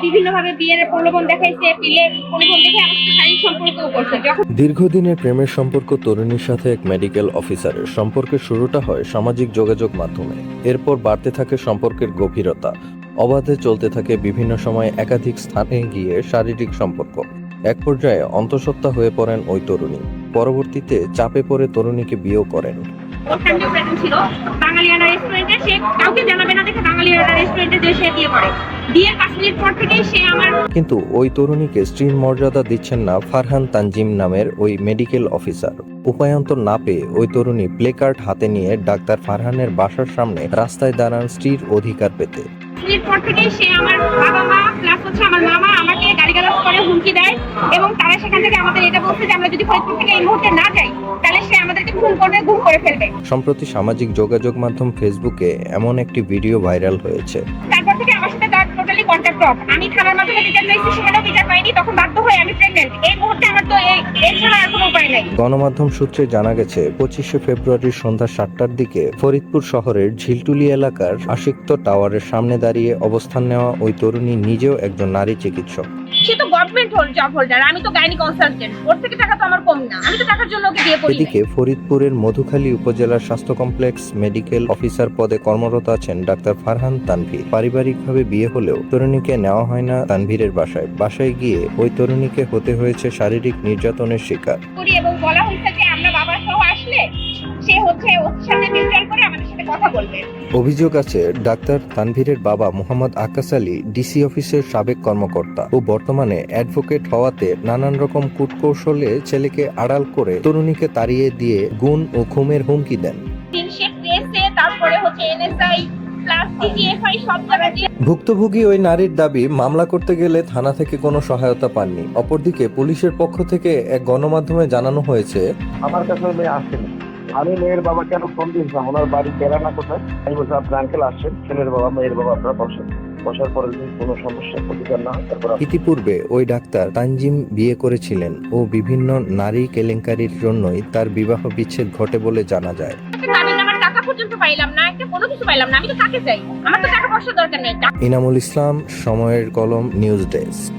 বিভিন্নভাবে বিয়ের প্রলোভন দেখাইছে, বিয়ের প্রলোভন দেখে আমার সাথে শারীরিক সম্পর্কও করছে। যখন দীর্ঘদিনের প্রেমের সম্পর্ক তরুণীর সাথে এক মেডিকেল অফিসারের সম্পর্কের শুরুটা হয় সামাজিক যোগাযোগ মাধ্যমে। এরপর বাড়তে থাকে সম্পর্কের গভীরতা, অবাধে চলতে থাকে বিভিন্ন সময় একাধিক স্থানে গিয়ে শারীরিক সম্পর্ক। এক পর্যায়ে অন্তঃসত্ত্বা হয়ে পড়েন ওই তরুণী। পরবর্তীতে চাপে পড়ে তরুণীকে বিয়েও করেন। ওর ফ্যামিলিও প্রেজেন্ট ছিল বাঙালিয়ানা রেস্টুরেন্টে, সে কাউকে জানাবে না দেখে বাঙালিয়ানা রেস্টুরেন্টে যে সে বিয়ে করে। বিয়ের 5 মিনিট পর থেকেই সে আমার কিন্তু ওই তরুণীকে স্ত্রীর মর্যাদা দিচ্ছেন না ফারহান তানজিম নামের ওই মেডিকেল অফিসার। উপায়ন্তর না পেয়ে ওই তরুণী প্লেকার্ড হাতে নিয়ে ডাক্তার ফারহানের বাসার সামনে রাস্তায় দাঁড়ান স্ত্রীর অধিকার পেতে। মিনিট পর থেকেই সে আমার বাবা মা প্লাস হচ্ছে আমার মামা আমাকে গালিগালাজ করে হুমকি দেয়, এবং তারা সেখান থেকে আমাদের এটা বলছে যে আমরা যদি ফরিদপুর থেকে এই মুহূর্তে না যাই তাহলে সে আমাদেরকে খুন করবে, গুম করে ফেলবে। সম্প্রতি সামাজিক যোগাযোগ মাধ্যম ফেসবুকে এমন একটি ভিডিও ভাইরাল হয়েছে। তারপর থেকে আমার সাথে তার টোটালি কন্ট্যাক্ট অফ। আমি থানার মাধ্যমে বিচার চাইছি, সেখানেও বিচার পাইনি। তখন বাধ্য হয়ে আমি প্রেগন্যান্ট। এই মুহূর্তে আমার তো এর ছাড়া আর কোনো উপায় নাই। গণমাধ্যম সূত্রে জানা গেছে 25শে ফেব্রুয়ারি সন্ধ্যা 7টার দিকে ফরিদপুর শহরের ঝিলটুলি এলাকার আশিক্ত টাওয়ারের সামনে দাঁড়িয়ে অবস্থান নেওয়া ওই তরুণী নিজেও একজন নারী চিকিৎসক। সে তো গভর্নমেন্ট জব হোল্ডার, আমি তো গাইনি কনসালটেন্ট। ওর থেকে টাকা তো আমার কম না, আমি তো টাকার জন্য ওকে বিয়ে করি। এদিকে ফরিদপুরের মধুখালী উপজেলার স্বাস্থ্য কমপ্লেক্স মেডিকেল অফিসার পদে কর্মরত আছেন ডাক্তার ফারহান তানভীর। পারিবারিকভাবে বিয়ে হলেও তরুণীকে নেওয়া হয় না তানভীরের বাসায়। বাসায় গিয়ে ওই তরুণীকে হতে হয়েছে শারীরিক নির্যাতনের শিকার। এবং বলা হয়েছে যে আমরা বাবা সহ আসলে সে হচ্ছে ওর সাথে মিউচুয়াল করে আমাদের সাথে কথা বলবে। অভিযোগ আছে ডাক্তার তানভীরের বাবা মোহাম্মদ আকাশ আলী ডিসি অফিসের সাবেক কর্মকর্তা ও বর্তমানে অ্যাডভোকেট হওয়াতে নানান রকম কূটকৌশলে ছেলেকে আড়াল করে তরুণীকে তাড়িয়ে দিয়ে গুণ ও খুনের হুমকি দেন। সে প্রেসে তারপরে হচ্ছে এনএসআই প্লাস ডিজিএফআই সব জায়গায় ভুক্তভোগী ওই নারীর দাবি, মামলা করতে গেলে থানা থেকে কোনো সহায়তা পাননি। অপরদিকে পুলিশের পক্ষ থেকে এক গণমাধ্যমে জানানো হয়েছে, আমার কাছে মেয়ে আসেনি। আমি মেয়ের বাবা কেন ফোন দিয়েছিলাম, ওনার বাড়ি কেরানা কোথায়। আমি বলছি আপনার আঙ্কেল আসছেন, ছেলের বাবা মেয়ের বাবা, আপনারা বসেন। বসার পরে যদি কোনো সমস্যা প্রতিকার না হয় তারপর ইতিপূর্বে ওই ডাক্তার তানজিম বিয়ে করেছিলেন ও বিভিন্ন নারী কেলেঙ্কারির জন্যই তার বিবাহ বিচ্ছেদ ঘটে বলে জানা যায়। আমার টাকা পর্যন্ত পাইলাম না, একটা কোনো কিছু পাইলাম না। আমি তো কাকে চাই? আমার তো টাকা পয়সা দরকার নেই। ইনামুল ইসলাম, সময়ের কলম, নিউজ ডেস্ক।